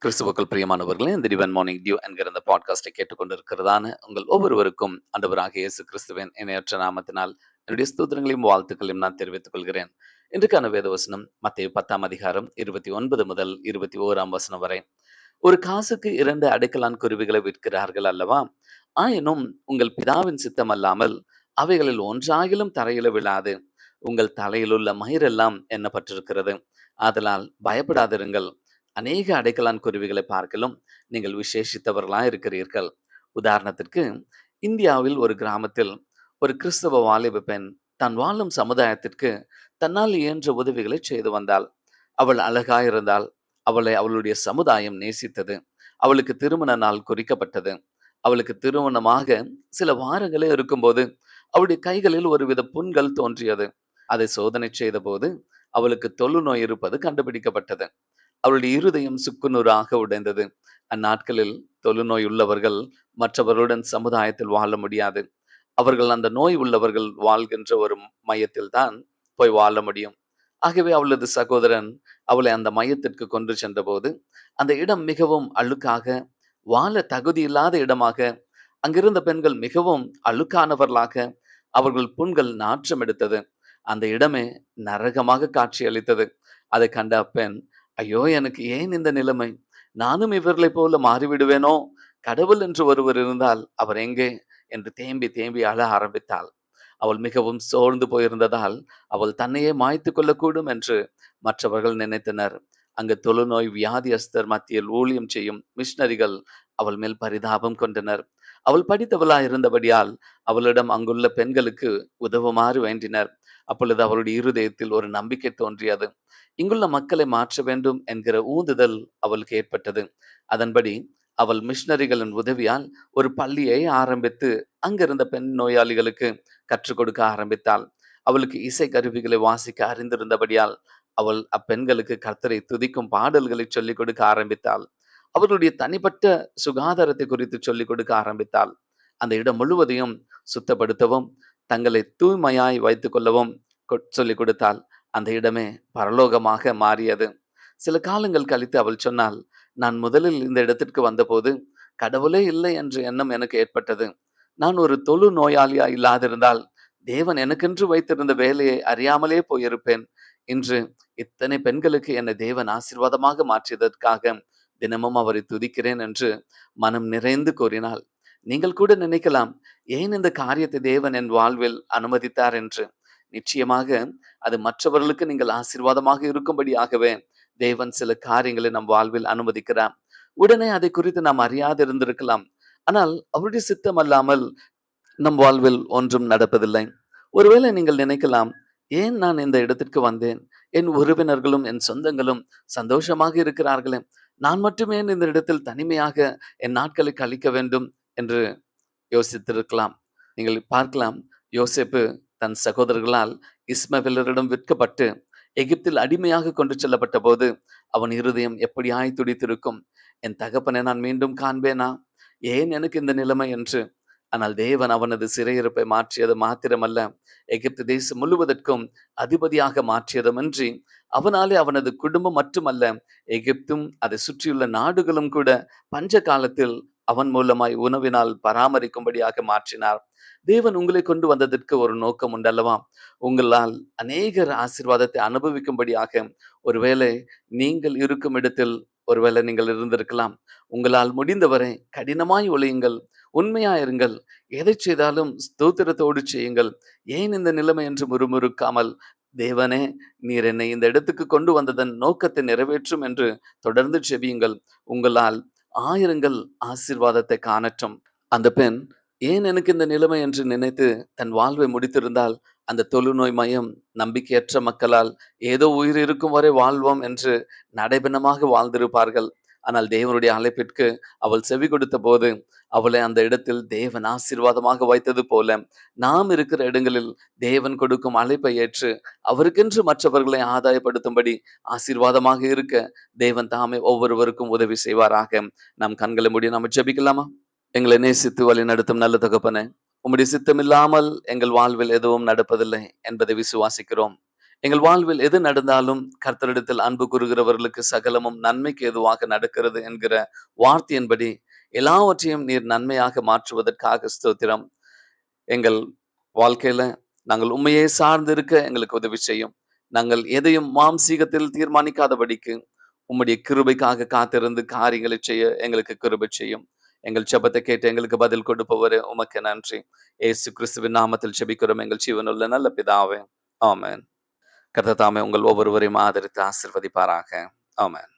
கிறிஸ்துவுக்குள் பிரியமானவர்களே, இந்த டிவைன் மார்னிங் டியூ என்கிற இந்த பாட்காஸ்டை கேட்டுக்கொண்டிருக்கிறதான உங்கள் ஒவ்வொருவருக்கும் ஆண்டவராக இயேசு கிறிஸ்துவின் இணையற்ற நாமத்தினால் என்னுடைய ஸ்தோத்திரங்களையும் வாழ்த்துக்களையும் நான் தெரிவித்துக் கொள்கிறேன். இன்றைக்கான வேத வசனம் மத்தேயு 10ஆம் அதிகாரம் 29 முதல் 21ஆம் வசனம் வரை. ஒரு காசுக்கு 2 அடைக்கலான் குருவிகளை விற்கிறார்கள் அல்லவா? ஆயினும் உங்கள் பிதாவின் சித்தம் அல்லாமல் அவைகளில் ஒன்றாகிலும் தரையில விழாது. உங்கள் தலையிலுள்ள மயிரெல்லாம் எண்ணப்பட்டிருக்கிறது. ஆதலால் பயப்படாதிருங்கள். அநேக அடைக்கலான் குருவிகளை பார்க்கலும் நீங்கள் விசேஷித்தவர்களா இருக்கிறீர்கள். உதாரணத்திற்கு, இந்தியாவில் ஒரு கிராமத்தில் ஒரு கிறிஸ்தவ வாலிப பெண் தான் வாழும் சமுதாயத்திற்கு தன்னால் இயன்ற உதவிகளை செய்து வந்தாள். அவள் அழகாயிருந்தாள். அவளை அவளுடைய சமுதாயம் நேசித்தது. அவளுக்கு திருமண நாள் குறிக்கப்பட்டது. அவளுக்கு திருமணமாக சில வாரங்களே இருக்கும்போது அவளுடைய கைகளில் ஒருவித புண்கள் தோன்றியது. அதை சோதனை செய்தபோது அவளுக்கு தொழுநோய் இருப்பது கண்டுபிடிக்கப்பட்டது. அவளுடைய இருதயம் சுக்குநூறாக உடைந்தது. அந்நாட்களில் தொழுநோய் உள்ளவர்கள் மற்றவர்களுடன் சமுதாயத்தில் வாழ முடியாது. அவர்கள் அந்த நோய் உள்ளவர்கள் வாழ்கின்ற ஒரு மையத்தில் தான் போய் வாழ முடியும். ஆகவே அவளது சகோதரன் அவளை அந்த மையத்திற்கு கொண்டு சென்றபோது, அந்த இடம் மிகவும் அழுக்காக, வாழ தகுதியில்லாத இடமாக, அங்கிருந்த பெண்கள் மிகவும் அழுக்கானவர்களாக, அவர்கள் புண்கள் நாற்றம் எடுத்தது. அந்த இடமே நரகமாக காட்சியளித்தது. அதை கண்ட அப்பெண், ஐயோ! எனக்கு ஏன் இந்த நிலைமை? நானும் இவர்களைப் போல மாறிவிடுவேனோ? கடவுள் என்று ஒருவர் இருந்தால் அவர் எங்கே? என்று தேம்பி தேம்பி அழ ஆரம்பித்தாள். அவள் மிகவும் சோர்ந்து போயிருந்ததால் அவள் தன்னையே மாய்த்து கொள்ளக்கூடும் என்று மற்றவர்கள் நினைத்தனர். அங்கு தொழுநோய் வியாதியஸ்தர் மத்தியில் ஊழியம் செய்யும் மிஷனரிகள் அவள் மேல் பரிதாபம் கொண்டனர். அவள் படித்தவளாய் இருந்தபடியால் அவளிடம் அங்குள்ள பெண்களுக்கு உதவுமாறு வேண்டினர். அப்பொழுது அவளுடைய இருதயத்தில் ஒரு நம்பிக்கை தோன்றியது. இங்குள்ள மக்களை மாற்ற வேண்டும் என்கிற ஊந்துதல் அவளுக்கு ஏற்பட்டது. அதன்படி அவள் மிஷனரிகளின் உதவியால் ஒரு பள்ளியை ஆரம்பித்து அங்கிருந்த பெண் நோயாளிகளுக்கு கற்றுக் கொடுக்க ஆரம்பித்தாள். அவளுக்கு இசை கருவிகளை வாசிக்க அறிந்திருந்தபடியால் அவள் அப்பெண்களுக்கு கர்த்தரை துதிக்கும் பாடல்களை சொல்லிக் கொடுக்க ஆரம்பித்தாள். அவர்களுடைய தனிப்பட்ட சுகாதாரத்தை குறித்து சொல்லிக் கொடுக்க ஆரம்பித்தாள். அந்த இடம் முழுவதையும் சுத்தப்படுத்தவும் தங்களை தூய்மையாய் வைத்துக் கொள்ளவும் சொல்லிக் கொடுத்தாள். அந்த இடமே பரலோகமாக மாறியது. சில காலங்கள் கழித்து அவள் சொன்னாள், நான் முதலில் இந்த இடத்திற்கு வந்தபோது கடவுளே இல்லை என்ற எண்ணம் எனக்கு ஏற்பட்டது. நான் ஒரு தொழு நோயாளியா இல்லாதிருந்தால் தேவன் எனக்கென்று வைத்திருந்த வேலையை அறியாமலே போயிருப்பேன். இன்று இத்தனை பெண்களுக்கு என்னை தேவன் ஆசீர்வாதமாக மாற்றியதற்காக தினமும் அவரை துதிக்கிறேன் என்று மனம் நிறைந்து கூறினாள். நீங்கள் கூட நினைக்கலாம், ஏன் இந்த காரியத்தை தேவன் என் வாழ்வில் அனுமதித்தார் என்று. நிச்சயமாக அது மற்றவர்களுக்கு நீங்கள் ஆசீர்வாதமாக இருக்கும்படியாகவே தேவன் சில காரியங்களை நம் வாழ்வில் அனுமதிக்கிறார். உடனே அதை குறித்து நாம் அறியாது இருந்திருக்கலாம். ஆனால் அவருடைய சித்தம் அல்லாமல் நம் வாழ்வில் ஒன்றும் நடப்பதில்லை. ஒருவேளை நீங்கள் நினைக்கலாம், ஏன் நான் இந்த இடத்திற்கு வந்தேன்? என் உறவினர்களும் என் சொந்தங்களும் சந்தோஷமாக இருக்கிறார்களே, நான் மட்டுமே இந்த இடத்தில் தனிமையாக என் நாட்களை கழிக்க வேண்டும் என்று யோசித்திருக்கலாம். நீங்கள் பார்க்கலாம், யோசேப்பு தன் சகோதரர்களால் இஸ்மவேலரிடம் விற்கப்பட்டு எகிப்தில் அடிமையாக கொண்டு செல்லப்பட்ட போது அவன் இருதயம் எப்படியாய் துடித்திருக்கும். என் தகப்பனை நான் மீண்டும் காண்பேனா? ஏன் எனக்கு இந்த நிலைமை என்று. ஆனால் தேவன் அவனது சிறையிருப்பை மாற்றியது மாத்திரமல்ல, எகிப்து தேசம் முழுவதற்கும் அதிபதியாக மாற்றியதுமின்றி அவனாலே அவனது குடும்பம் மட்டுமல்ல, எகிப்தும் அதை சுற்றியுள்ள நாடுகளும் கூட பஞ்ச காலத்தில் அவன் மூலமாய் உணவினால் பராமரிக்கும்படியாக மாற்றினார். தேவன் உங்களை கொண்டு வந்ததற்கு ஒரு நோக்கம் உண்டல்லவா? உங்களால் அநேகர் ஆசீர்வாதத்தை அனுபவிக்கும்படியாக. ஒருவேளை நீங்கள் இருக்கும் இடத்தில் ஒருவேளை நீங்கள் இருந்திருக்கலாம். உங்களால் முடிந்தவரை கடினமாய் உழையுங்கள், உண்மையாயிருங்கள், எதை செய்தாலும் ஸ்தோத்திரத்தோடு செய்யுங்கள். ஏன் இந்த நிலைமை என்று முறுமுறுக்காமல், தேவனே, நீர் என்னை இந்த இடத்துக்கு கொண்டு வந்ததன் நோக்கத்தை நிறைவேற்றும் என்று தொடர்ந்து செபியுங்கள். உங்களால் ஆயிரங்கள் ஆசீர்வாதத்தை காணட்டும். அந்த பெண் ஏன் எனக்கு இந்த நிலைமை என்று நினைத்து தன் வாழ்வை முடித்திருந்தால், அந்த தொழுநோய் மையம் நம்பிக்கையற்ற மக்களால் ஏதோ உயிர் இருக்கும் வரை வாழ்வோம் என்று நடைபெணமாக வாழ்ந்திருப்பார்கள். ஆனால் தேவனுடைய அழைப்பிற்கு அவள் செவி கொடுத்த போது அவளை அந்த இடத்தில் தேவன் ஆசீர்வாதமாக வைத்தது போல, நாம் இருக்கிற இடங்களில் தேவன் கொடுக்கும் அழைப்பை ஏற்று அவருக்கென்று மற்றவர்களை ஆதாயப்படுத்தும்படி ஆசீர்வாதமாக இருக்க தேவன் தாமே ஒவ்வொருவருக்கும் உதவி செய்வாராக. நாம் கண்களை மூடி நாம் ஜெபிக்கலாமா? எங்களை நேசித்து வழி நடத்தும் நல்ல தகப்பனே, உம்முடைய சித்தம் இல்லாமல் எங்கள் வாழ்வில் எதுவும் நடப்பதில்லை என்பதை விசுவாசிக்கிறோம். எங்கள் வாழ்வில் எது நடந்தாலும் கர்த்தரிடத்தில் அன்பு கூறுகிறவர்களுக்கு சகலமும் நன்மைக்கு ஏதுவாக நடக்கிறது என்கிற வார்த்தையின்படி எல்லாவற்றையும் நீர் நன்மையாக மாற்றுவதற்காக ஸ்தோத்திரம். எங்கள் வாழ்க்கையில நாங்கள் உண்மையை சார்ந்து இருக்க எங்களுக்கு உதவி செய்யும். நாங்கள் எதையும் மாம்சீகத்தில் தீர்மானிக்காதபடிக்கு உம்முடைய கிருபைக்காக காத்திருந்து காரியங்களை செய்ய எங்களுக்கு கிருபை செய்யும். எங்கள் ஜெபத்தை கேட்டு எங்களுக்கு பதில் கொடுப்பவரே உமக்கு நன்றி. இயேசு கிறிஸ்துவின் நாமத்தில் ஜெபிக்கிறோம் எங்கள் ஜீவனுள்ள நல்ல பிதாவே. ஆமென். கர்த்தர் தாமே உங்கள் ஒவ்வொருவரையும் ஆதரித்து ஆசீர்வதிப்பாராக. ஆமென்.